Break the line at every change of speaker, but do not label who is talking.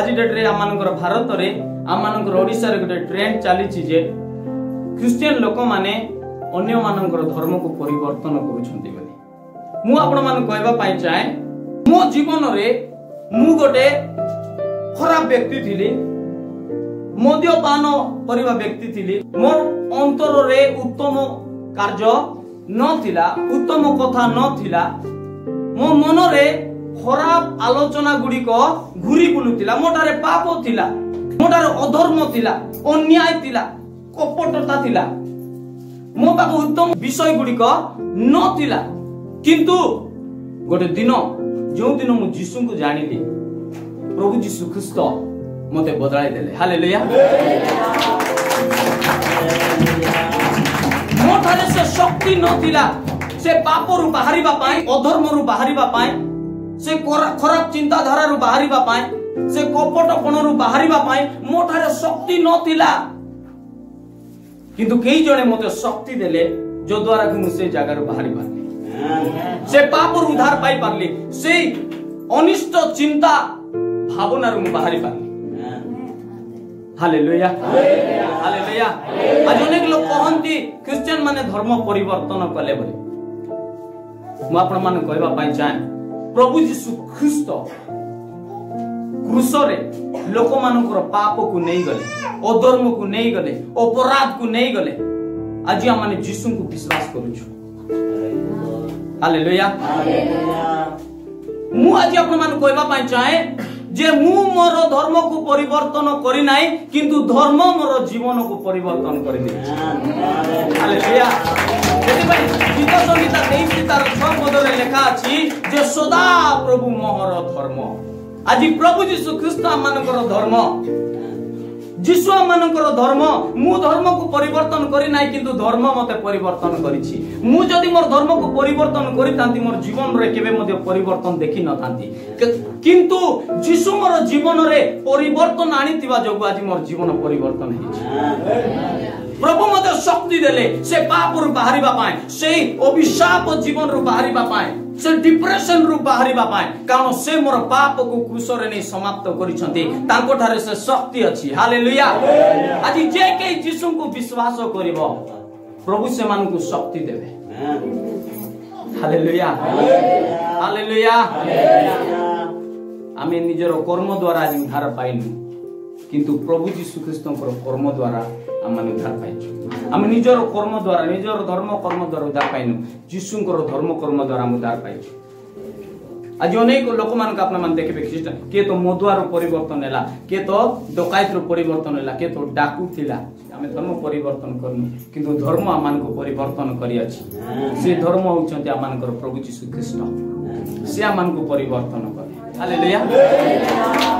आज डेट रे आमानकर भारत रे आमानकर ओडिसा रे गोटे ट्रेंड चली जे क्रिश्चियन लोक माने अन्य मानकर धर्म को परिवर्तन करूछंती बोली मु आपण मान कहबा पाई चाहे मो जीवन रे मु गोटे खराब व्यक्ति थिली मद्यपान करिवा व्यक्ति थिली मोर अंतर रे उत्तम कार्य नथिला उत्तम कथा नथिला मो मन रे खराब आलोचना गुडी को घुरी बुलुतिला मोटारे पाप थिला मोटारे अधर्म थिला अन्याय थिला कपटता थिला मो पाको उत्तम विषय गुडी को नथिला किंतु गोटे दिन जो दिन मु यीशु को जानिली प्रभु यीशु ख्रीस्त मते बदलाई देले हालेलुया मोठारे से शक्ति नथिला से पाप रु बाहरिबा पाई अधर्म रु बाहरिबा पाई से खराब चिंता धारा रु बाहरिबा पाई से कपटपण रु बाहरिबा पाई मोठारे शक्ति नथिला किंतु कई जणे मते शक्ति देले जो द्वारा कि मु से जगह रु बाहरि पारली से पाप रु उद्धार पाई पारली से अनिष्ट चिंता भावना रु बाहरि पारली हालेलुया हालेलुया आज अनेक लोग कहंती क्रिश्चियन माने धर्म परिवर्तन कले बोली मु आपण माने कहबा पाई चाहे प्रभु यीशु ख्रीस्त क्रूस रे लोक मानकर पाप को नहीं गले अधर्म को नहीं गले अपराध को नहीं गले आज हम माने यीशु को विश्वास करूछु हालेलुया मु आज आपण माने कहबा पाई चाहे जे मु मोर धर्म को परिवर्तन करि नाही किंतु धर्म मोर जीवन को परिवर्तन करि दे हालेलुया एति भाई गीत संगीता 23 तार 6 पद रे लिखा अछि जे सदा प्रभु मोहर धर्म आज प्रभु यीशु ख्रीस्त मानकर धर्म यीशु मानकर धर्म मु धर्म को परिवर्तन करि नाही किंतु धर्म मते परिवर्तन करिछि मु जदि मोर धर्म को परिवर्तन करि तांती मोर जीवन रे केबे मध्ये परिवर्तन देखि न तांती किंतु यीशु मोर जीवन रे परिवर्तन आनितिबा जोगु आज मोर जीवन परिवर्तन हिछि प्रभु मते शक्ति देले से पाप रु बाहरिबा पाए से अभिशाप जीवन रु बाहरिबा पाए से डिप्रेशन रु बाहरिबा पाए कारण से मोर पाप को क्रूस रे नै समाप्त करिसंती तांको ठारे से शक्ति अछि हालेलुया आज जे के यीशु को विश्वास करिवो प्रभु से मान को शक्ति देबे हालेलुया हालेलुया आमे निजर कर्म द्वारा आज उद्धार पाइनु किंतु प्रभु यीशु ख्रीस्तंकर कर्म द्वारा आमे उद्धार पाइछु आमे निजर कर्म द्वारा निजर धर्म कर्म द्वारा उद्धार पाइनु यीशुंकर धर्म कर्म द्वारा हम उद्धार पाइछु आज अनेक लोक मान का अपना मान देखबे ख्रीष्ट के तो मधुआर परिवर्तन हैला के तो डकायत रो परिवर्तन हैला के तो डाकू थिला आमे धर्म परिवर्तन करनु किंतु धर्म आमान को परिवर्तन करि अछि से धर्म होचंती आमानकर प्रभु यीशु ख्रीष्ट से आमान को परिवर्तन करे हालेलुया